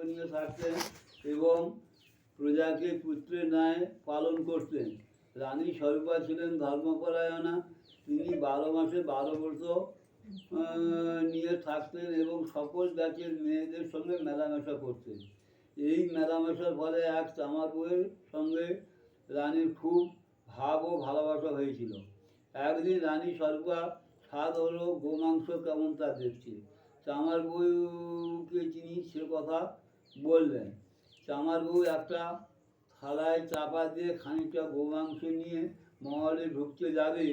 নিয়ে থাকতেন এবং প্রজাকে পুত্রের ন্যায় পালন করতেন। রানী স্বরূপা ছিলেন ধর্মপরায়ণা। তিনি 12 মাসে 12 ব্রত নিয়ে থাকতেন এবং সকল জাতির মেয়েদের সঙ্গে মেলামেশা করতেন। এই মেলামেশার ফলে এক চামার বউয়ের সঙ্গে রানীর খুব ভাব ও ভালোবাসা হয়েছিল। একদিন রানী স্বরূপা স্বাদ হলো গোমাংস কেমন তা দেখছে। চামার বউকে তিনি সে কথা বললেন। চামার বউ একটা থালায় চাপা দিয়ে খানিকটা গোমাংস নিয়ে মহলে ঢুকতে যাবে,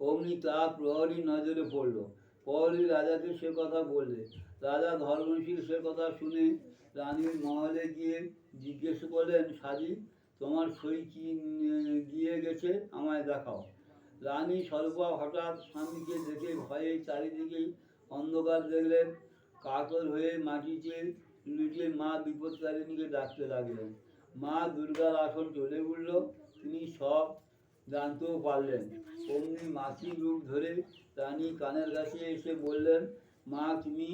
অমনি তার প্রহরী নজরে পড়ল। প্রহরী রাজাকে সে কথা বললে। রাজা ধর্মশীল সে কথা শুনে রানীর মহলে গিয়ে জিজ্ঞেস করলেন, সাজি, তোমার সই কি গিয়ে গেছে, আমায় দেখাও। রানী স্বরূপা হঠাৎ স্বামীকে দেখে ভয়ে চারিদিকে অন্ধকার দেখলেন। কাতর হয়ে মাটিতে লুটিয়ে মা বিপদতারিণীকে ডাকতে লাগলেন। মা দুর্গার আসন চলে উঠল। তিনি সব জানতেও পারলেন। অমনি মাসি রূপ ধরে রানী কানের কাছে এসে বললেন, মা, তুমি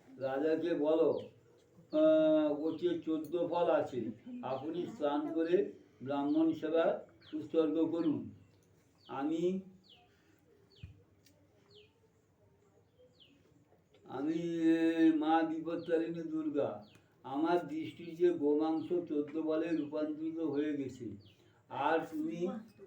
রাজাকে বলো ওতে 14 ফল আছে, আপনি স্নান করে ব্রাহ্মণ সেবা উৎসর্গ করুন। আমি আমি মা বিপদতারিণী দুর্গা, আমার দৃষ্টি যে গোমাংস 14 বলে রূপান্তরিত হয়ে গেছে, আর তুমি